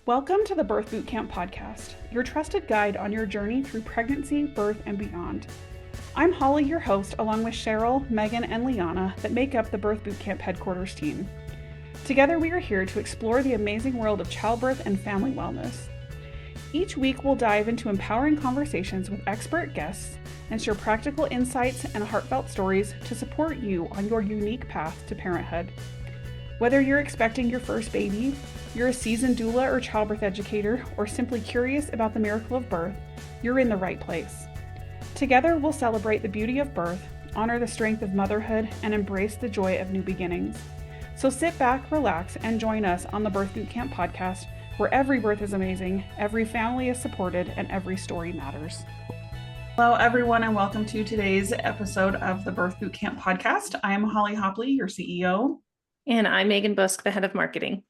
Welcome to the Birth Bootcamp podcast, your trusted guide on your journey through pregnancy, birth, and beyond. I'm Holly, your host, along with Cheryl, Megan, and Liana that make up the Birth Bootcamp headquarters team. Together, we are here to explore the amazing world of childbirth and family wellness. Each week, we'll dive into empowering conversations with expert guests and share practical insights and heartfelt stories to support you on your unique path to parenthood. Whether you're expecting your first baby, you're a seasoned doula or childbirth educator, or simply curious about the miracle of birth, you're in the right place. Together, we'll celebrate the beauty of birth, honor the strength of motherhood, and embrace the joy of new beginnings. So sit back, relax, and join us on the Birth Bootcamp podcast, where every birth is amazing, every family is supported, and every story matters. Hello, everyone, and welcome to today's episode of the Birth Bootcamp podcast. I am Holly Hopley, your CEO. And I'm Megan Busk, the head of marketing.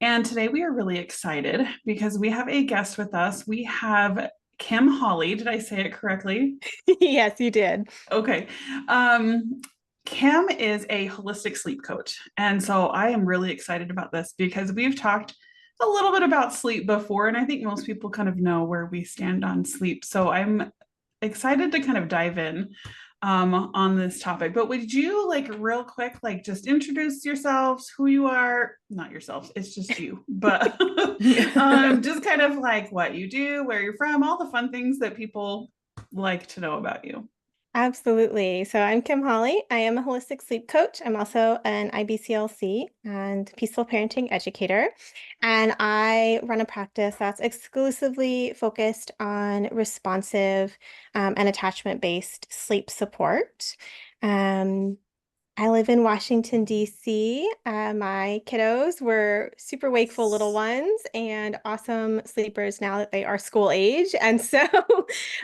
And today we are really excited because we have a guest with us. We have Kim Hawley. Did I say it correctly? Yes, you did. Okay. Kim is a holistic sleep coach. And so I am really excited about this because we've talked a little bit about sleep before, and I think most people kind of know where we stand on sleep. So I'm excited to kind of dive in on this topic. But would you real quick, just introduce yourselves, who you are, not yourselves, it's just you, but just kind of what you do, where you're from, all the fun things that people like to know about you. Absolutely. So I'm Kim Hawley. I am a holistic sleep coach. I'm also an IBCLC and Peaceful Parenting Educator. And I run a practice that's exclusively focused on responsive and attachment-based sleep support. I live in Washington, D.C. My kiddos were super wakeful little ones and awesome sleepers now that they are school age. And so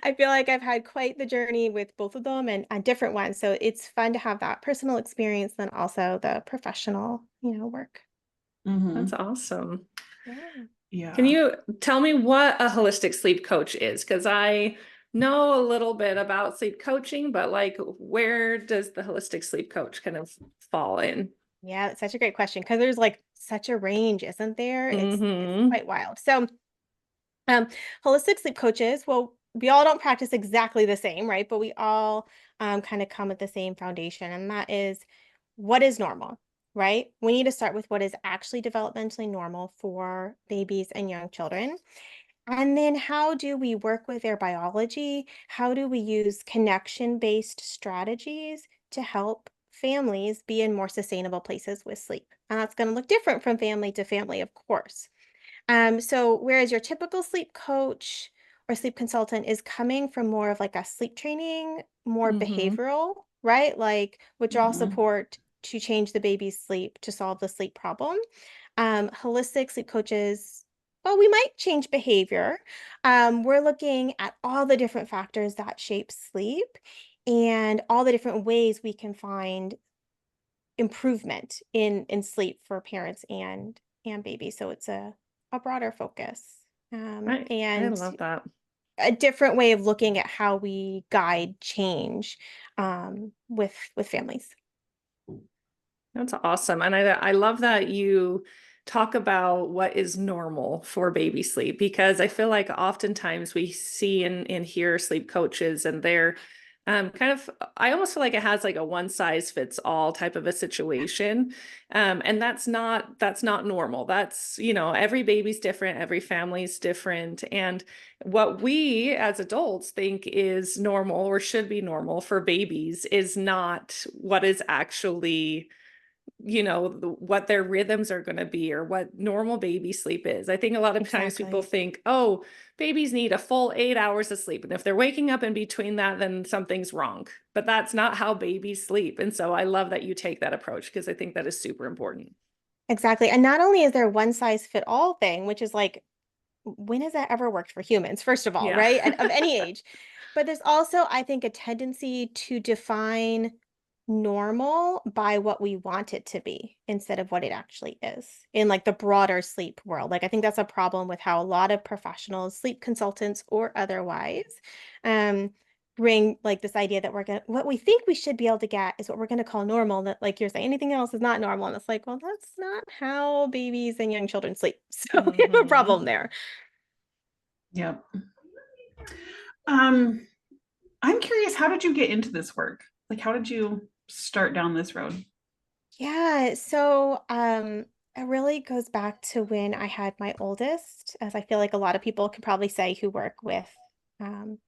I feel like I've had quite the journey with both of them and different ones. So it's fun to have that personal experience, then also the professional, work. Mm-hmm. That's awesome. Yeah. Can you tell me what a holistic sleep coach is? Because I know a little bit about sleep coaching, but where does the holistic sleep coach kind of fall in? Yeah, it's such a great question because there's such a range, isn't there? It's quite wild. So holistic sleep coaches, well, we all don't practice exactly the same, right? But we all kind of come at the same foundation, and that is what is normal, right? We need to start with what is actually developmentally normal for babies and young children. And then how do we work with their biology? How do we use connection-based strategies to help families be in more sustainable places with sleep? And that's going to look different from family to family, of course. So whereas your typical sleep coach or sleep consultant is coming from more of a sleep training, more behavioral, right? Withdrawal support to change the baby's sleep to solve the sleep problem. Holistic sleep coaches, well, we might change behavior. We're looking at all the different factors that shape sleep and all the different ways we can find improvement in sleep for parents and babies. So it's a broader focus. Right. And I love that. a different way of looking at how we guide change with families. That's awesome. And I love that you talk about what is normal for baby sleep, because I feel like oftentimes we see and hear sleep coaches and they're I almost feel like it has a one size fits all type of a situation. And that's not normal. That's, every baby's different, every family's different. And what we as adults think is normal or should be normal for babies is not what is actually what their rhythms are going to be or what normal baby sleep is. I think a lot of times people think, oh, babies need a full 8 hours of sleep. And if they're waking up in between that, then something's wrong. But that's not how babies sleep. And so I love that you take that approach because I think that is super important. Exactly. And not only is there one size fit all thing, which is when has that ever worked for humans, first of all, right? Of any age. But there's also, I think, a tendency to define normal by what we want it to be instead of what it actually is in the broader sleep world. I think that's a problem with how a lot of professionals, sleep consultants or otherwise, bring like this idea that what we think we should be able to get is what we're going to call normal, that like you're saying, anything else is not normal. And it's like, well, that's not how babies and young children sleep. So we have a problem there. Yep. I'm curious, how did you get into this work? Like, how did you start down this road? Yeah, so it really goes back to when I had my oldest, as I feel like a lot of people can probably say who work with um,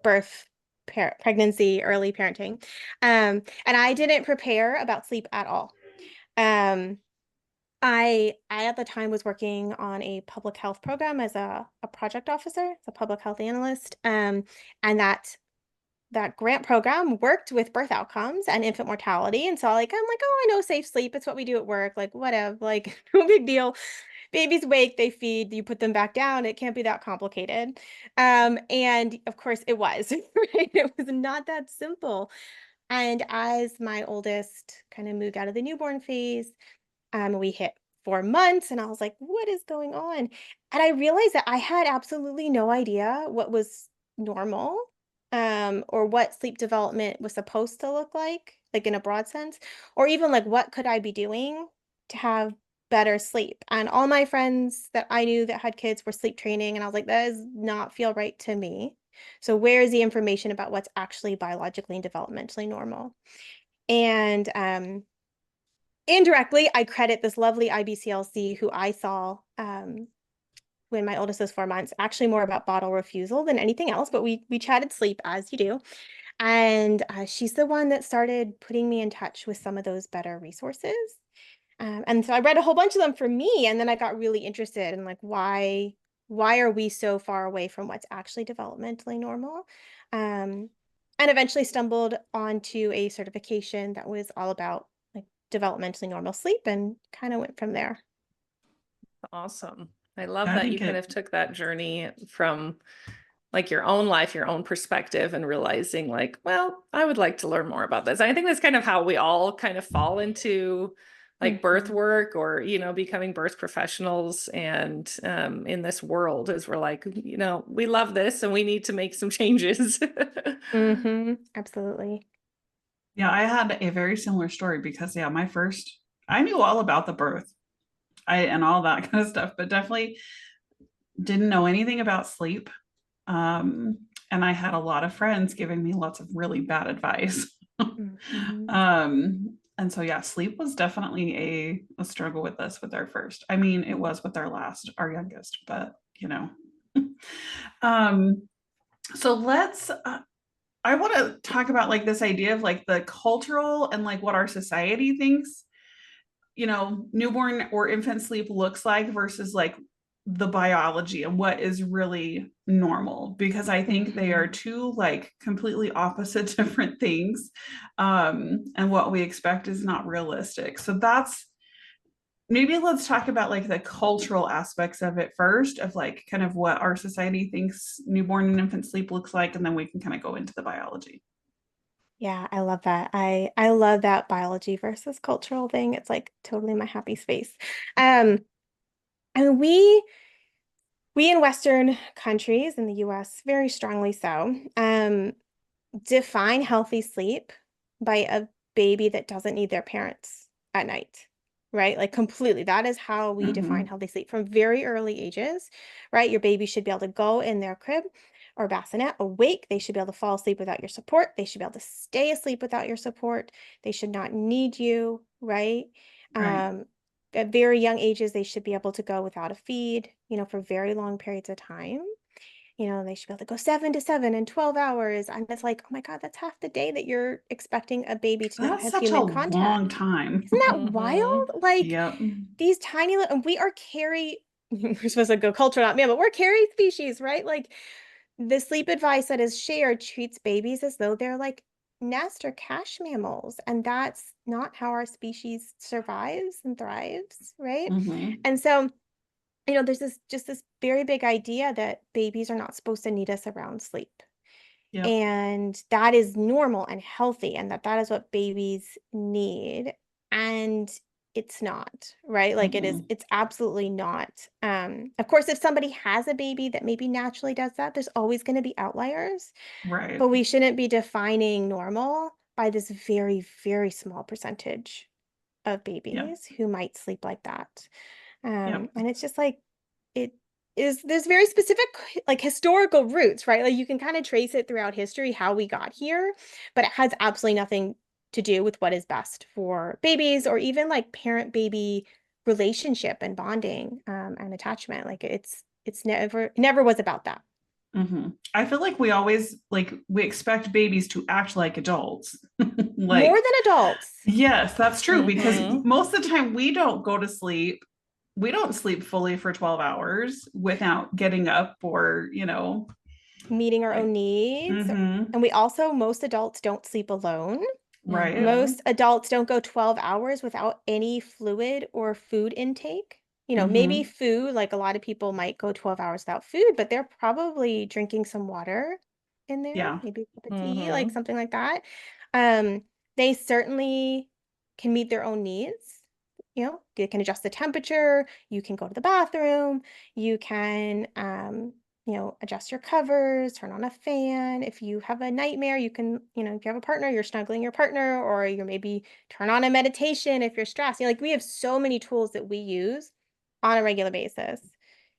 birth, pregnancy, early parenting. And I didn't prepare about sleep at all. Um, I at the time was working on a public health program as a project officer, as a public health analyst. And that grant program worked with birth outcomes and infant mortality. And so I'm like, oh, I know safe sleep. It's what we do at work. Like, whatever, like no big deal. Babies wake, they feed, you put them back down. It can't be that complicated. And of course it was, right? It was not that simple. And as my oldest kind of moved out of the newborn phase, we hit 4 months and I was like, what is going on? And I realized that I had absolutely no idea what was normal, or what sleep development was supposed to look like in a broad sense, or even like what could I be doing to have better sleep. And all my friends that I knew that had kids were sleep training. And I was like, that does not feel right to me. So where is the information about what's actually biologically and developmentally normal? And indirectly, I credit this lovely IBCLC who I saw when my oldest was 4 months, actually more about bottle refusal than anything else, but we chatted sleep as you do. And she's the one that started putting me in touch with some of those better resources. And so I read a whole bunch of them for me, and then I got really interested in like why are we so far away from what's actually developmentally normal? And eventually stumbled onto a certification that was all about like developmentally normal sleep and kind of went from there. Awesome. I love I that think you kind of took that journey from like your own life, your own perspective, and realizing like, well, I would like to learn more about this. I think that's kind of how we all kind of fall into like birth work, or, becoming birth professionals. And in this world is we're like, we love this and we need to make some changes. Absolutely. Yeah, I had a very similar story because I knew all about the birth and all that kind of stuff, but definitely didn't know anything about sleep. And I had a lot of friends giving me lots of really bad advice. And so, yeah, sleep was definitely a struggle with us with our first. I mean, it was with our youngest, but so I want to talk about like this idea of like the cultural and like what our society thinks, newborn or infant sleep looks like versus like the biology and what is really normal, because I think they are two like completely opposite different things. And what we expect is not realistic. So maybe let's talk about like the cultural aspects of it first, of like kind of what our society thinks newborn and infant sleep looks like, and then we can kind of go into the biology. Yeah, I love that. I love that biology versus cultural thing. It's like totally my happy space. And we in Western countries, in the US, very strongly so, define healthy sleep by a baby that doesn't need their parents at night, right? Like completely. That is how we define healthy sleep from very early ages, right? Your baby should be able to go in their crib or bassinet awake. They should be able to fall asleep without your support. They should be able to stay asleep without your support. They should not need you, right? Right. At very young ages, they should be able to go without a feed, for very long periods of time. They should be able to go 7 to 7 and 12 hours. And it's like, oh my God, that's half the day that you're expecting a baby to not That's have such a human contact. long time. Isn't that wild? Like Yep. these tiny little, and we are we're supposed to go culture, not man, but we're carry species, right? Like the sleep advice that is shared treats babies as though they're like nest or cash mammals. And that's not how our species survives and thrives, right? And so there's this very big idea that babies are not supposed to need us around sleep. Yep. And that is normal and healthy, and that is what babies need. And it's not, right? Like Mhm. it's absolutely not. Of course, if somebody has a baby that maybe naturally does that, there's always going to be outliers, Right. but we shouldn't be defining normal by this very, very small percentage of Yep. babies who might sleep like that. Yep. And it's just like, it is, there's very specific like historical roots, right? Like you can kind of trace it throughout history, how we got here, but it has absolutely nothing to do with what is best for babies or even like parent baby relationship and bonding, and attachment. Like it's never was about that. I feel like we always like we expect babies to act like adults. More Like, than adults. yes, that's true because Mhm. most of the time we don't go to sleep. We don't sleep fully for 12 hours without getting up or, Meeting our like, own needs. mm-hmm, And we also, most adults don't sleep alone. right. Mhm. Most adults don't go 12 hours without any fluid or food intake. Maybe Mm-hmm. food, like a lot of people might go 12 hours without food, but they're probably drinking some water in there, Yeah. maybe a cup of tea, like Mhm. something like that. Um, they certainly can meet their own needs. They can adjust the temperature, you can go to the bathroom, you can adjust your covers, turn on a fan. If you have a nightmare, you can, if you have a partner, you're snuggling your partner, or you're maybe turn on a meditation if you're stressed. Like we have so many tools that we use on a regular basis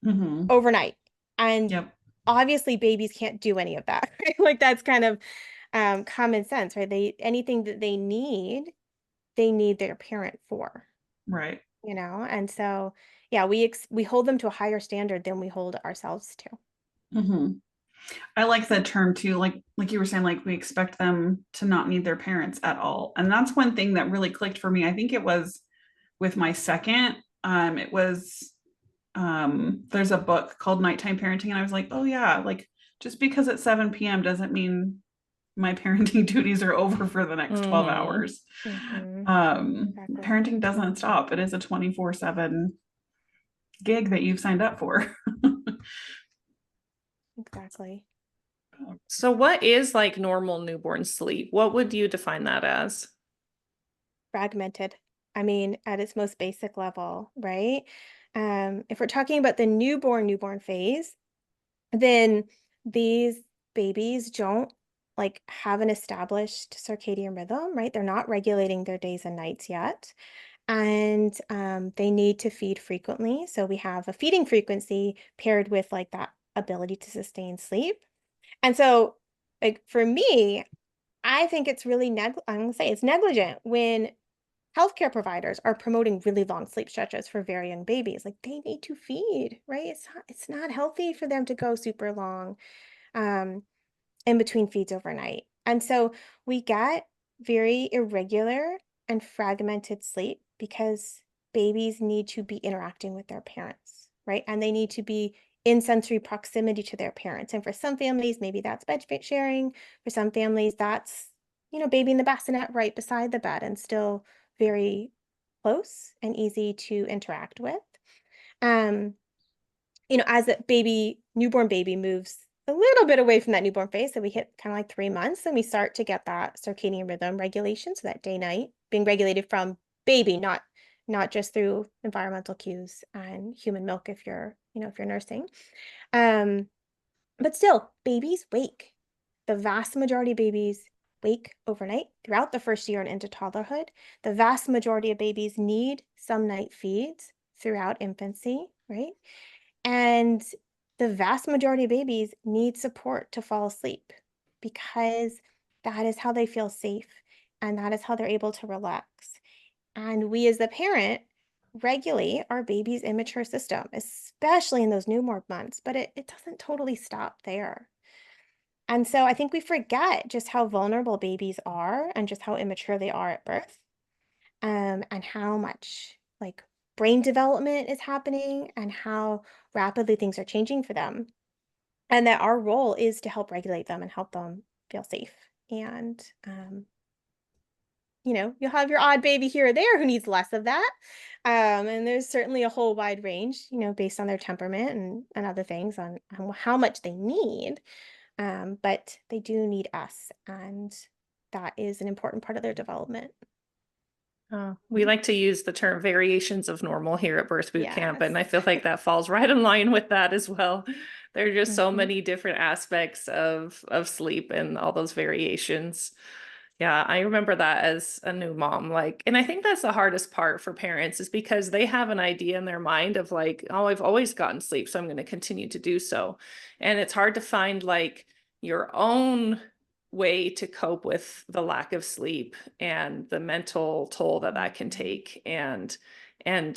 Mm-hmm. overnight. And Yep. obviously babies can't do any of that. Right? Like that's kind of common sense, right? Anything that they need their parent for, Right. and so yeah, we hold them to a higher standard than we hold ourselves to. Mm-hmm. I like that term too. Like you were saying, like we expect them to not need their parents at all. And that's one thing that really clicked for me. I think it was with my second. It was there's a book called Nighttime Parenting, and I was like, oh yeah, like just because it's 7 p.m. doesn't mean my parenting duties are over for the next 12 Mhm. hours. Mm-hmm. Exactly. Parenting doesn't stop. It is a 24/7 gig that you've signed up for. Exactly. So what is like normal newborn sleep? What would you define that as? Fragmented. I mean, at its most basic level, right? If we're talking about the newborn phase, then these babies don't like have an established circadian rhythm, right? They're not regulating their days and nights yet. And they need to feed frequently. So we have a feeding frequency paired with like that ability to sustain sleep. And so, like for me, I think it's really I'm gonna say it's negligent when healthcare providers are promoting really long sleep stretches for very young babies. Like they need to feed, right? It's not healthy for them to go super long um, in between feeds overnight. And so we get very irregular and fragmented sleep because babies need to be interacting with their parents, right? And they need to be in sensory proximity to their parents. And for some families, maybe that's bed sharing. For some families, that's, baby in the bassinet right beside the bed and still very close and easy to interact with. Um, as a newborn baby moves a little bit away from that newborn phase, so we hit kind of like 3 months, and we start to get that circadian rhythm regulation, so that day night being regulated from baby, not just through environmental cues and human milk if you're nursing. Um, but still, babies wake. The vast majority of babies wake overnight throughout the first year and into toddlerhood. The vast majority of babies need some night feeds throughout infancy, right? And the vast majority of babies need support to fall asleep because that is how they feel safe and that is how they're able to relax. And we, as the parent, regulate our baby's immature system, especially in those newborn months, but it doesn't totally stop there. And so I think we forget just how vulnerable babies are and just how immature they are at birth, and how much like brain development is happening and how rapidly things are changing for them. And that our role is to help regulate them and help them feel safe. And, you'll have your odd baby here or there who needs less of that. And there's certainly a whole wide range, based on their temperament and other things on how much they need. But they do need us. And that is an important part of their development. We like to use the term variations of normal here at Birth Boot Camp, and I Yes. feel like that falls right in line with that as well. There are just so Mhm. many different aspects of sleep and all those variations. Yeah, I remember that as a new mom, like, and I think that's the hardest part for parents is because they have an idea in their mind of like, oh, I've always gotten sleep, so I'm going to continue to do so. And it's hard to find like your own way to cope with the lack of sleep and the mental toll that that can take, and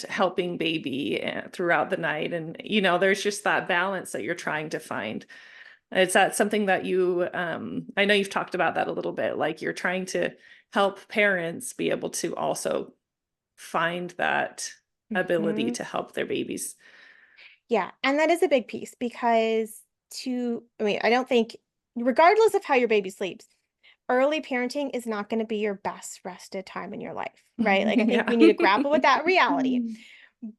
helping baby throughout the night. And there's just that balance that you're trying to find. Is that something that you, I know you've talked about that a little bit, like you're trying to help parents be able to also find that ability Mhm. to help their babies. Yeah, and that is a big piece because I don't think, regardless of how your baby sleeps, early parenting is not going to be your best rested time in your life, right? Like, I think Yeah. we need to grapple with that reality.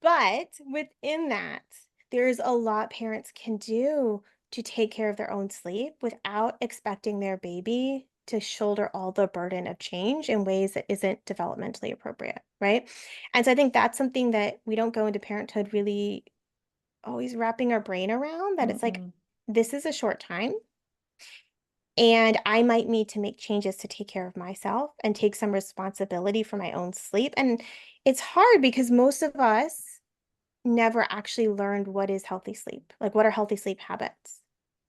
But within that, there's a lot parents can do to take care of their own sleep without expecting their baby to shoulder all the burden of change in ways that isn't developmentally appropriate, right? And so I think that's something that we don't go into parenthood really always wrapping our brain around, that it's like, Mm-mm. this is a short time. And I might need to make changes to take care of myself and take some responsibility for my own sleep. And it's hard because most of us never actually learned what is healthy sleep, like what are healthy sleep habits,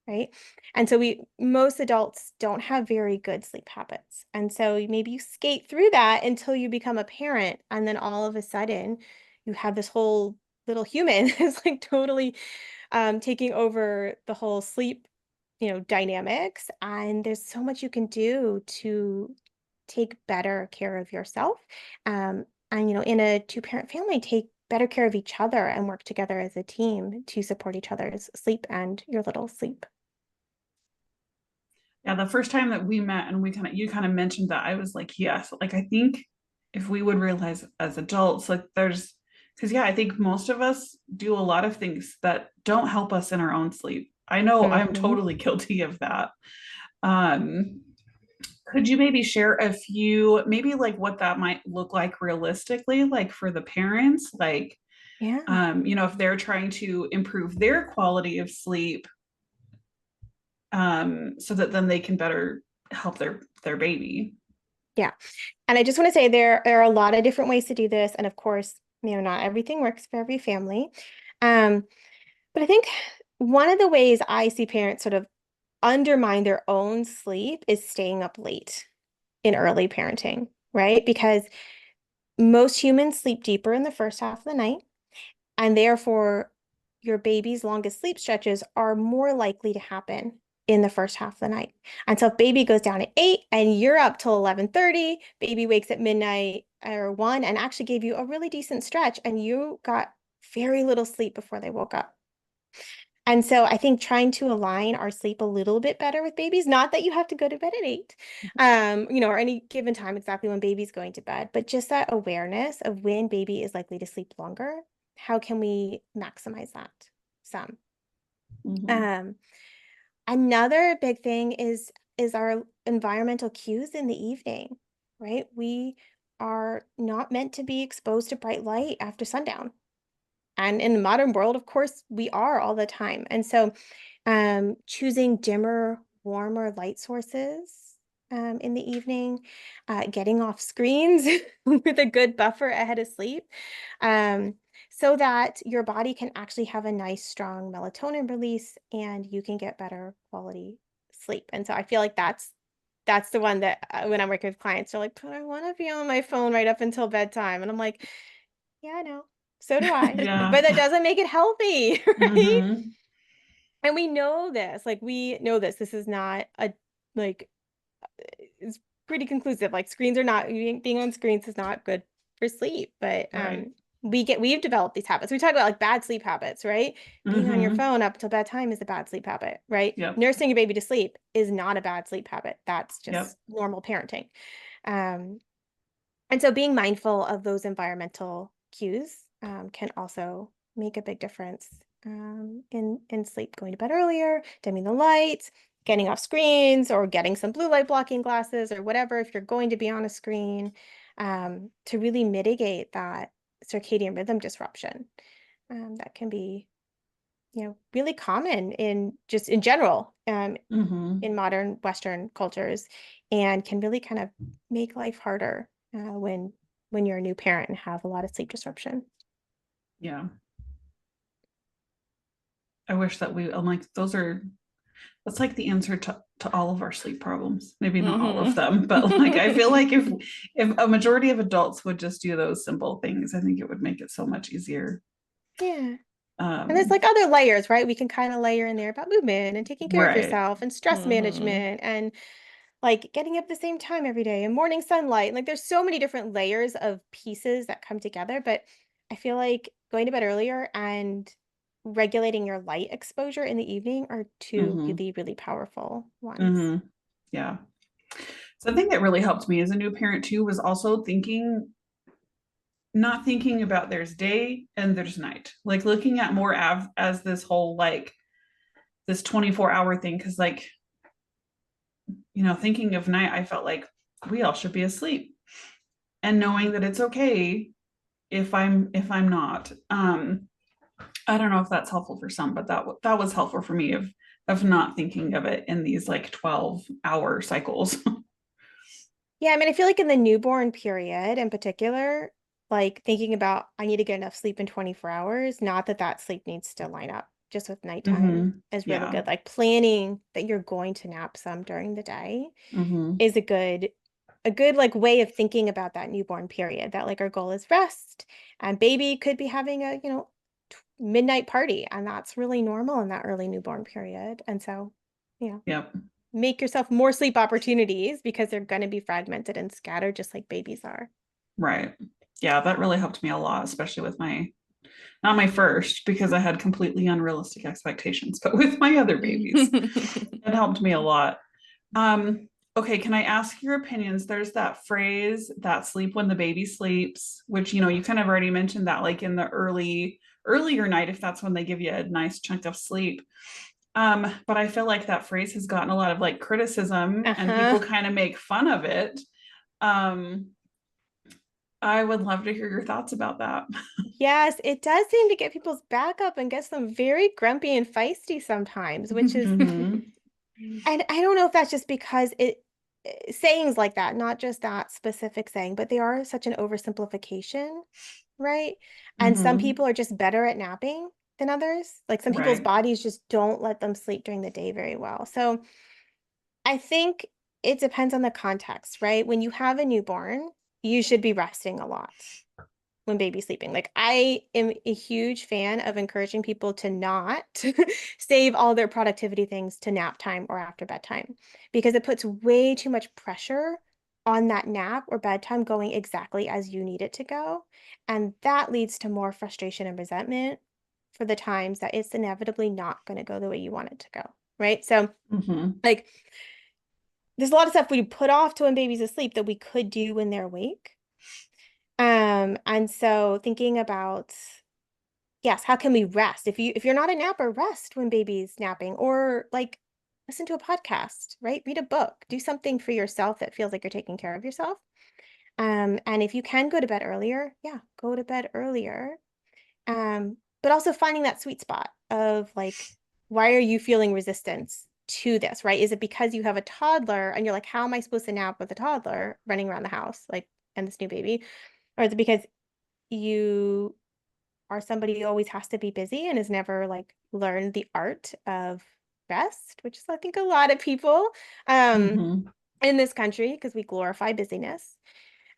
right? And so most adults don't have very good sleep habits. And so maybe you skate through that until you become a parent, and then all of a sudden you have this whole little human that's like totally taking over the whole sleep, dynamics. And there's so much you can do to take better care of yourself. And, in a two-parent family, take better care of each other and work together as a team to support each other's sleep and your little sleep. Yeah, the first time that we met and you kind of mentioned that, I was like, yes, like I think if we would realize as adults, like because yeah, I think most of us do a lot of things that don't help us in our own sleep. I know I'm Mhm. totally guilty of that. Um, could you maybe share a few, maybe like what that might look like realistically, like for the parents, like, Yeah. if they're trying to improve their quality of sleep, so that then they can better help their baby. Yeah. And I just want to say there are a lot of different ways to do this. And of course, not everything works for every family. Um, but I think one of the ways I see parents sort of undermine their own sleep is staying up late in early parenting, right? Because most humans sleep deeper in the first half of the night, and therefore your baby's longest sleep stretches are more likely to happen in the first half of the night. And so if baby goes down at 8 and you're up till 11:30, baby wakes at midnight or 1 and actually gave you a really decent stretch, and you got very little sleep before they woke up. And so I think trying to align our sleep a little bit better with babies, not that you have to go to bed at 8, or any given time exactly when baby's going to bed, but just that awareness of when baby is likely to sleep longer. How can we maximize that some? Mhm. Another big thing is our environmental cues in the evening, right? We are not meant to be exposed to bright light after sundown. And in the modern world, of course, we are all the time. And so choosing dimmer, warmer light sources in the evening, getting off screens with a good buffer ahead of sleep, so that your body can actually have a nice, strong melatonin release and you can get better quality sleep. And so I feel like that's the one that when I'm working with clients, they're like, but I want to be on my phone right up until bedtime. And I'm like, yeah, I know. So do I. Yeah. But that doesn't make it healthy, right? Mhm. And we know this. Like, we know this. This is not like, it's pretty conclusive. Like, screens are not, being on screens is not good for sleep. But Right. we've developed these habits. We talk about like bad sleep habits, right? Being on your Mhm. phone up until bedtime is a bad sleep habit, right? Yep. Nursing your baby to sleep is not a bad sleep habit. That's Yep. just normal parenting. Um, and so being mindful of those environmental cues can also make a big difference in sleep, going to bed earlier, dimming the lights, getting off screens, or getting some blue light blocking glasses or whatever if you're going to be on a screen. to really mitigate that circadian rhythm disruption that can be, really common in general in modern Western cultures, and can really kind of make life harder when you're a new parent and have a lot of sleep disruption. Yeah. I wish that I'm like, that's like the answer to all of our sleep problems. Maybe not all of them, but like, I feel like if a majority of adults would just do those simple things, I think it would make it so much easier. Yeah. And there's like other layers, right? We can kind of layer in there about movement and taking care of yourself and stress management and like getting up the same time every day and morning sunlight. Like there's so many different layers of pieces that come together, but I feel like going to bed earlier and regulating your light exposure in the evening are two really, really powerful ones. Yeah. So I think that really helped me as a new parent too, was also not thinking about there's day and there's night, like looking at more as this whole, like this 24-hour thing. Cause like, thinking of night, I felt like we all should be asleep, and knowing that it's okay if I'm not. I don't know if that's helpful for some, but that was helpful for me of not thinking of it in these like 12-hour cycles. Yeah, I mean, I feel like in the newborn period in particular, like thinking about I need to get enough sleep in 24 hours, not that sleep needs to line up just with nighttime is really good. Like planning that you're going to nap some during the day is a good like way of thinking about that newborn period, that like our goal is rest, and baby could be having a, midnight party, and that's really normal in that early newborn period. And so, Yep. make yourself more sleep opportunities because they're going to be fragmented and scattered just like babies are. Right. Yeah, that really helped me a lot, especially with not my first, because I had completely unrealistic expectations, but with my other babies, it helped me a lot. Okay, can I ask your opinions? There's that phrase, that sleep when the baby sleeps, which, you kind of already mentioned that, like in the earlier night, if that's when they give you a nice chunk of sleep. But I feel like that phrase has gotten a lot of like criticism and people kind of make fun of it. I would love to hear your thoughts about that. Yes, it does seem to get people's back up and gets them very grumpy and feisty sometimes, which is, and I don't know if that's just because sayings like that, not just that specific saying, but they are such an oversimplification, right? And some people are just better at napping than others. Like some people's bodies just don't let them sleep during the day very well. So I think it depends on the context, right? When you have a newborn, you should be resting a lot when baby's sleeping. Like I am a huge fan of encouraging people to not save all their productivity things to nap time or after bedtime, because it puts way too much pressure on that nap or bedtime going exactly as you need it to go. And that leads to more frustration and resentment for the times that it's inevitably not going to go the way you want it to go. Right. So like there's a lot of stuff we put off to when baby's asleep that we could do when they're awake. And so thinking about, yes, how can we rest? If you're not a napper, rest when baby's napping, or like listen to a podcast, right? Read a book, do something for yourself that feels like you're taking care of yourself. And if you can go to bed earlier, yeah, go to bed earlier. But also finding that sweet spot of like, why are you feeling resistance to this, right? Is it because you have a toddler and you're like, how am I supposed to nap with a toddler running around the house, like, and this new baby? Or is it because you are somebody who always has to be busy and has never like learned the art of rest, which is I think a lot of people in this country, because we glorify busyness.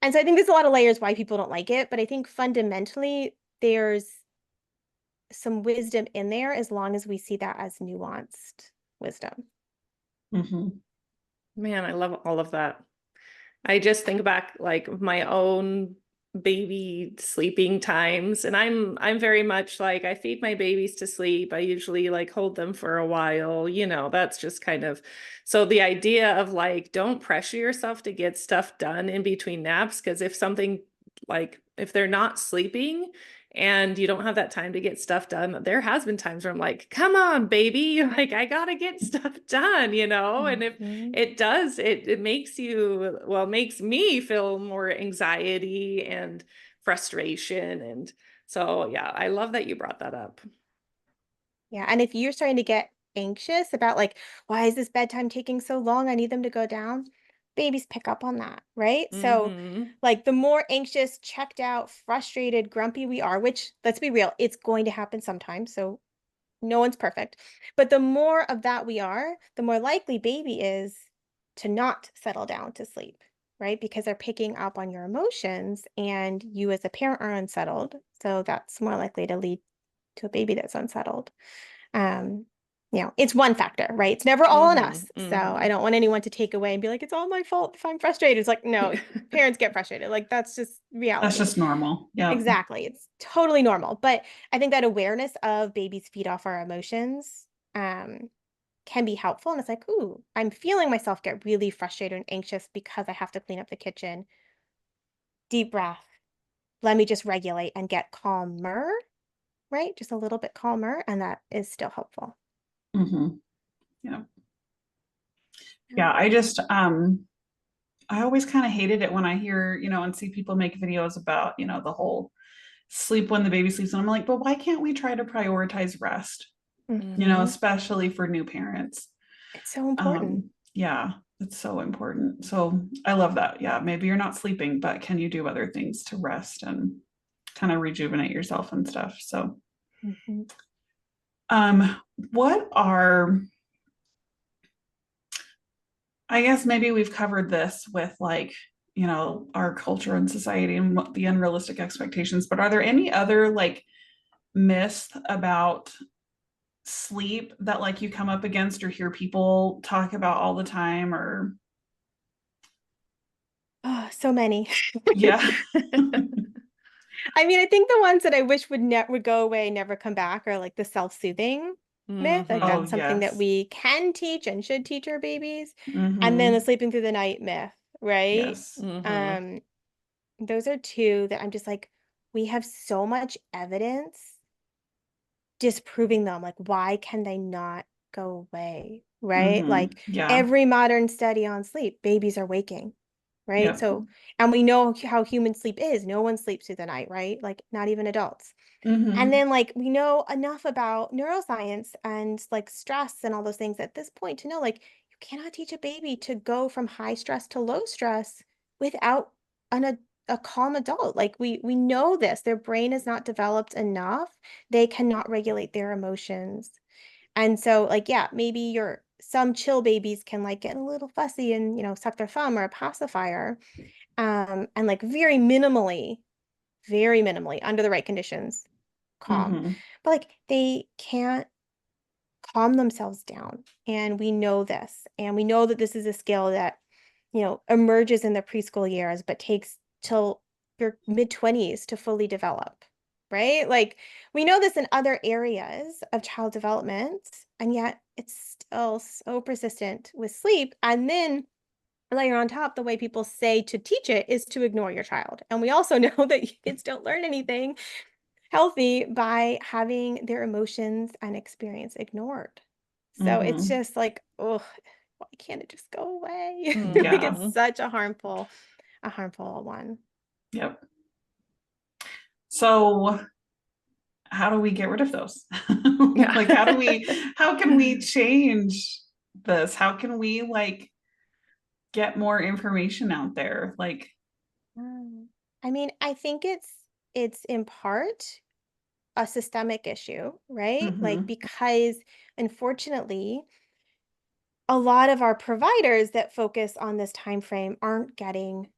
And so I think there's a lot of layers why people don't like it, but I think fundamentally there's some wisdom in there as long as we see that as nuanced wisdom. Man, I love all of that. I just think back like my own baby sleeping times, and I'm very much like I feed my babies to sleep. I usually like hold them for a while, that's just kind of, so the idea of like don't pressure yourself to get stuff done in between naps, because if they're not sleeping and you don't have that time to get stuff done. There has been times where I'm like, come on, baby, like I gotta get stuff done, and if it does, it makes you, well, it makes me feel more anxiety and frustration. And so, yeah, I love that you brought that up. Yeah. And if you're starting to get anxious about like, why is this bedtime taking so long? I need them to go down. Babies pick up on that, right? So like the more anxious, checked out, frustrated, grumpy we are, which let's be real, it's going to happen sometimes. So no one's perfect. But the more of that we are, the more likely baby is to not settle down to sleep, right? Because they're picking up on your emotions and you as a parent are unsettled. So that's more likely to lead to a baby that's unsettled. It's one factor, right? It's never all on us. So I don't want anyone to take away and be like, it's all my fault if I'm frustrated. It's like, no, parents get frustrated. Like that's just reality. That's just normal. Yeah. Exactly. It's totally normal. But I think that awareness of babies feed off our emotions can be helpful. And it's like, ooh, I'm feeling myself get really frustrated and anxious because I have to clean up the kitchen. Deep breath. Let me just regulate and get calmer, right? Just a little bit calmer. And that is still helpful. Yeah. Yeah. I always kind of hated it when I hear, and see people make videos about, the whole sleep when the baby sleeps. And I'm like, but why can't we try to prioritize rest? Especially for new parents. It's so important. Yeah, it's so important. So I love that. Yeah, maybe you're not sleeping, but can you do other things to rest and kind of rejuvenate yourself and stuff? So, what are, I guess maybe we've covered this with like, our culture and society and what the unrealistic expectations, but are there any other like myths about sleep that like you come up against or hear people talk about all the time? Or so many. Yeah. I mean, I think the ones that I wish would go away, never come back, are like the self-soothing myth. Like that's something that we can teach and should teach our babies. And then the sleeping through the night myth, right? Yes. Those are two that I'm just like, we have so much evidence disproving them. Like, why can they not go away? Right? Like every modern study on sleep, babies are waking. Right. Yep. So, and we know how human sleep is. No one sleeps through the night, right? Like not even adults. And then like we know enough about neuroscience and like stress and all those things at this point to know like you cannot teach a baby to go from high stress to low stress without a calm adult. Like we know this. Their brain is not developed enough. They cannot regulate their emotions. And so like, yeah, maybe some chill babies can like get a little fussy and, suck their thumb or a pacifier. And like very minimally under the right conditions, calm. But like they can't calm themselves down. And we know this. And we know that this is a skill that, emerges in the preschool years, but takes till your mid-20s to fully develop. Right? Like we know this in other areas of child development, and yet it's still so persistent with sleep. And then layer on top, the way people say to teach it is to ignore your child. And we also know that kids don't learn anything healthy by having their emotions and experience ignored. So it's just like, oh, why can't it just go away? Like it's such a harmful one. Yep. So how do we get rid of those? Like how can we change this? How can we like get more information out there? Like, I mean, I think it's in part a systemic issue, right? Like because unfortunately a lot of our providers that focus on this time frame aren't getting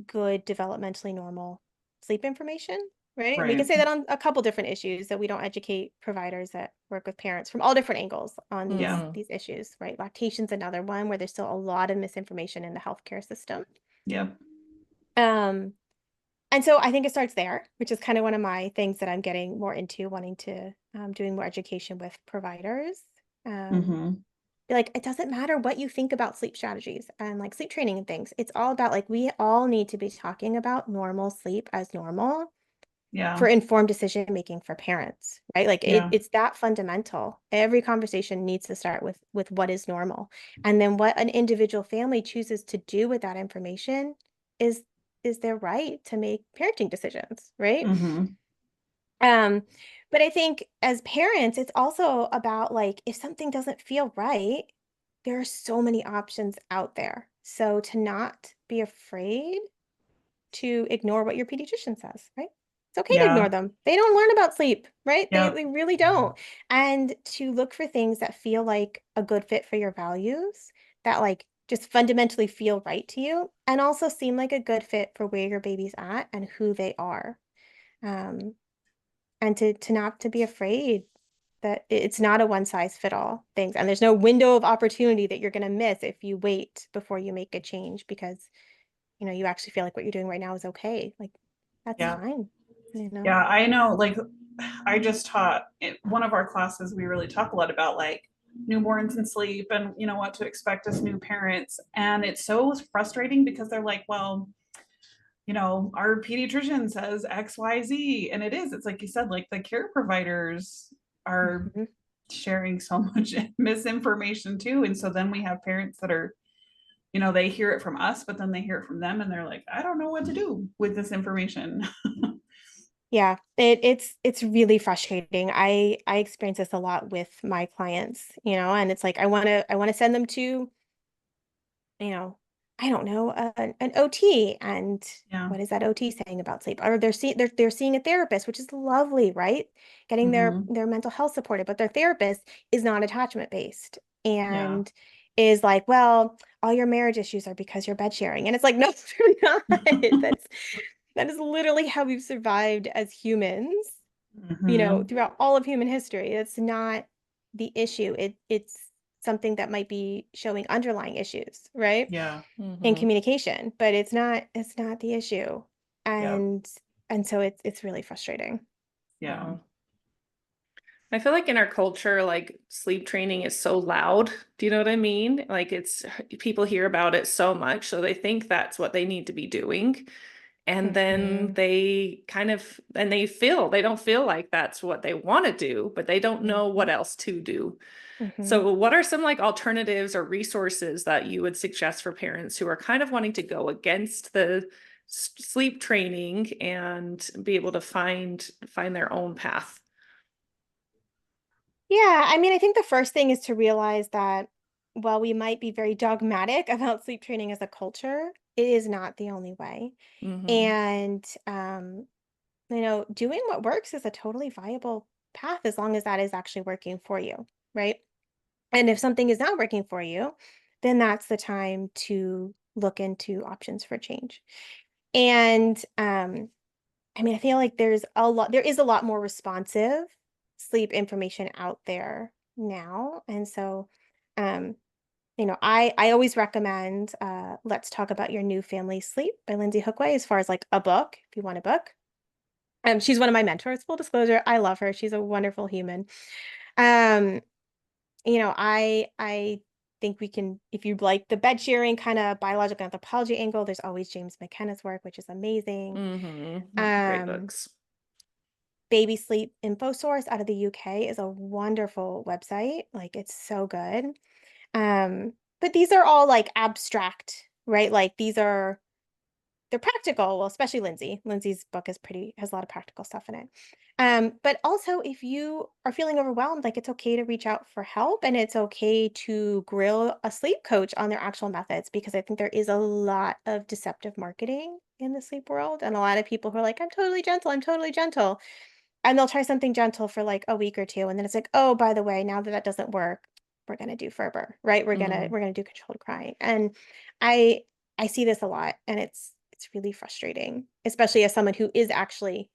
good developmentally normal sleep information, right? And we can say that on a couple different issues, that we don't educate providers that work with parents from all different angles on these issues, right? Lactation's another one where there's still a lot of misinformation in the healthcare system. Yep. And so I think it starts there, which is kind of one of my things that I'm getting more into, wanting to doing more education with providers. Like, it doesn't matter what you think about sleep strategies and like sleep training and things. It's all about like, we all need to be talking about normal sleep as normal Yeah. for informed decision making for parents, right? Like Yeah. it's that fundamental. Every conversation needs to start with what is normal. And then what an individual family chooses to do with that information is is their right to make parenting decisions, right? Mm-hmm. Um, but I think as parents, it's also about like if something doesn't feel right, there are so many options out there. So to not be afraid to ignore what your pediatrician says, right? It's okay to Yeah. ignore them. They don't learn about sleep, right? Yeah. They really don't. And to look for things that feel like a good fit for your values, that like just fundamentally feel right to you, and also seem like a good fit for where your baby's at and who they are. Um, and to not to be afraid that it's not a one size fit all things, and there's no window of opportunity that you're going to miss if you wait before you make a change because you actually feel like what you're doing right now is okay. Like that's Yeah. fine, Yeah. I know, like, I just taught in one of our classes, we really talk a lot about like newborns and sleep and, what to expect as new parents. And it's so frustrating because they're like, well, our pediatrician says XYZ. And it's like you said, like the care providers are Mhm. sharing so much misinformation too. And so then we have parents that are, they hear it from us, but then they hear it from them and they're like, I don't know what to do with this information. Yeah, it's really frustrating. I experience this a lot with my clients, and it's like I want to send them to, you know, I don't know, an OT, and Yeah. what is that OT saying about sleep? Or they're seeing a therapist, which is lovely, right? Getting Hmm. their mental health supported, but their therapist is not attachment based Yeah. and is like, well, all your marriage issues are because you're bed sharing. And it's like, no, they're not. That is literally how we've survived as humans, Hmm. throughout all of human history. It's not the issue. It's something that might be showing underlying issues, right? Yeah. In Mhm. communication, but it's not the issue. Yeah. And so it's really frustrating. Yeah. Yeah. I feel like in our culture, like sleep training is so loud. Do you know what I mean? Like people hear about it so much, so they think that's what they need to be doing. And then Mhm. they don't feel like that's what they want to do, but they don't know what Mhm. else to do. Mhm. So what are some like alternatives or resources that you would suggest for parents who are kind of wanting to go against the sleep training and be able to find their own path? Yeah, I mean, I think the first thing is to realize that while we might be very dogmatic about sleep training as a culture, it is not the only way. Mm-hmm. And doing what works is a totally viable path as long as that is actually working for you, right? And if something is not working for you, then that's the time to look into options for change. And I mean, I feel like there is a lot more responsive sleep information out there now. And so, um, I always recommend Let's Talk About Your New Family Sleep by Lindsay Hookway as far as like a book, if you want a book. She's one of my mentors, full disclosure. I love her. She's a wonderful human. Um, I think we can, if you like the bed sharing kind of biological anthropology angle, there's always James McKenna's work, which is amazing. Mm-hmm. Great Um, books. Baby Sleep Info Source out of the UK is a wonderful website. Like it's so good. But these are all like abstract, right? Like they're practical. Well, especially Lindsay. Lindsay's book has a lot of practical stuff in it. But also if you are feeling overwhelmed, like it's okay to reach out for help, and it's okay to grill a sleep coach on their actual methods, because I think there is a lot of deceptive marketing in the sleep world, and a lot of people who are like, I'm totally gentle, I'm totally gentle. And they'll try something gentle for like a week or two, and then it's like, oh, by the way, now that that doesn't work, we're gonna do Ferber, right? We're gonna Mm-hmm. we're gonna do controlled crying. And I I see this a lot, and it's really frustrating, especially as someone who is actually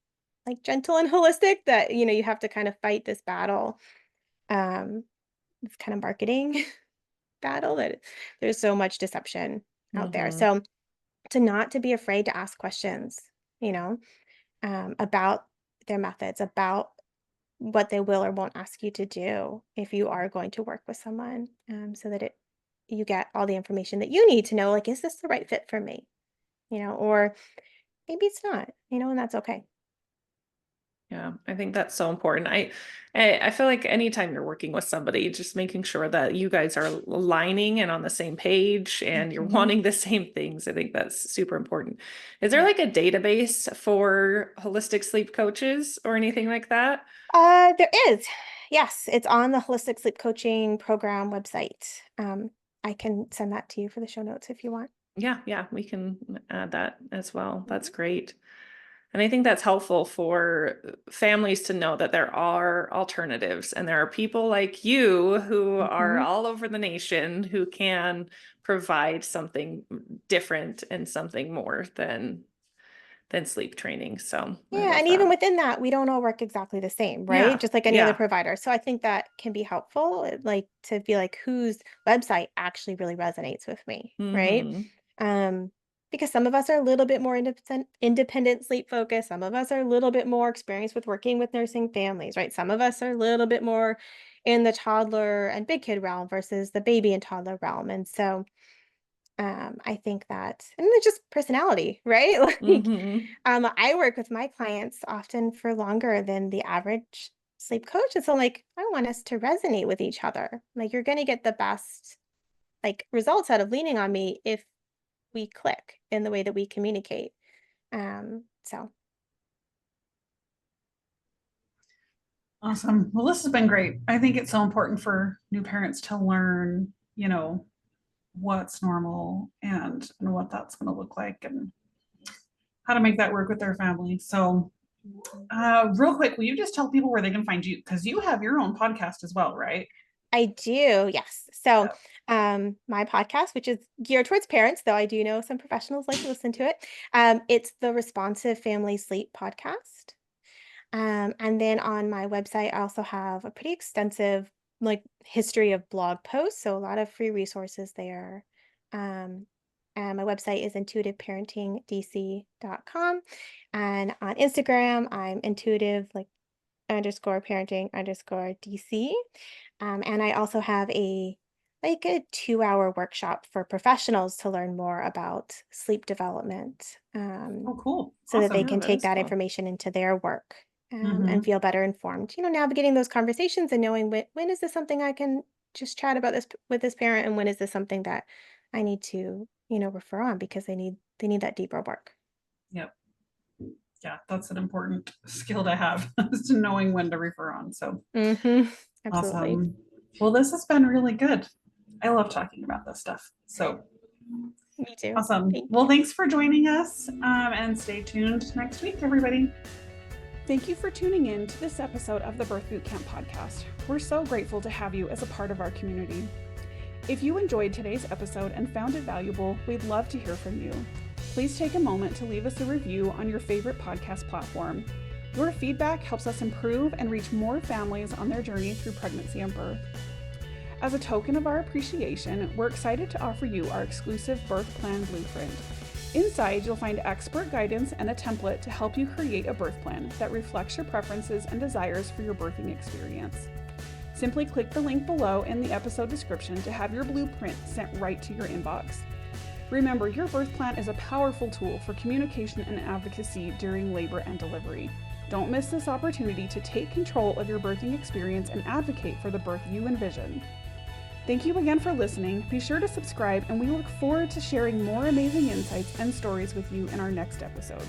like gentle and holistic, that you have to kind of fight this battle, um, this kind of marketing battle, that there's so much deception out there. Mm-hmm. So to be afraid to ask questions, you know, about their methods, about what they will or won't ask you to do if you are going to work with someone, so that you get all the information that you need to know, like, is this the right fit for me? Or maybe it's not, and that's okay. Yeah, I think that's so important. I feel like anytime you're working with somebody, just making sure that you guys are aligning and on the same page and you're wanting the same things. I think that's super important. Is there like a database for holistic sleep coaches or anything like that? There is. Yes, it's on the Holistic Sleep Coaching Program website. I can send that to you for the show notes if you want. Yeah, we can add that as well. That's great. And I think that's helpful for families to know that there are alternatives and there are people like you who are all over the nation who can provide something different and something more than sleep training. So yeah, and even within that, we don't all work exactly the same, right? Yeah, Just like any other provider. So I think that can be helpful, like to be like whose website actually really resonates with me, right? Because some of us are a little bit more independent sleep focused. Some of us are a little bit more experienced with working with nursing families, right? Some of us are a little bit more in the toddler and big kid realm versus the baby and toddler realm. And so I think that, and it's just personality, right? Like, I work with my clients often for longer than the average sleep coach. And so like, I want us to resonate with each other. Like you're going to get the best like results out of leaning on me if we click in the way that we communicate. So. Awesome. Well, this has been great. I think it's so important for new parents to learn, what's normal and what that's going to look like and how to make that work with their family. So, real quick, will you just tell people where they can find you? Because you have your own podcast as well, right? I do, yes. So, my podcast, which is geared towards parents, though I do know some professionals like to listen to it. It's the Responsive Family Sleep Podcast. And then on my website, I also have a pretty extensive like history of blog posts, so a lot of free resources there. And my website is intuitiveparentingdc.com. And on Instagram, I'm intuitive like _parenting_DC. And I also have a 2-hour workshop for professionals to learn more about sleep development. Oh, cool. So that Awesome. they can take that information into their work and feel better informed, navigating those conversations and knowing when is this something I can just chat about this with this parent and when is this something that I need to, refer on because they need that deeper work. Yep. Yeah, that's an important skill to have is to knowing when to refer on. So Absolutely. Awesome. Well, this has been really good. I love talking about this stuff. So me too. Awesome. Well, thanks for joining us and stay tuned next week, everybody. Thank you for tuning in to this episode of the Birth Boot Camp podcast. We're so grateful to have you as a part of our community. If you enjoyed today's episode and found it valuable, we'd love to hear from you. Please take a moment to leave us a review on your favorite podcast platform. Your feedback helps us improve and reach more families on their journey through pregnancy and birth. As a token of our appreciation, we're excited to offer you our exclusive birth plan blueprint. Inside, you'll find expert guidance and a template to help you create a birth plan that reflects your preferences and desires for your birthing experience. Simply click the link below in the episode description to have your blueprint sent right to your inbox. Remember, your birth plan is a powerful tool for communication and advocacy during labor and delivery. Don't miss this opportunity to take control of your birthing experience and advocate for the birth you envision. Thank you again for listening. Be sure to subscribe, and we look forward to sharing more amazing insights and stories with you in our next episode.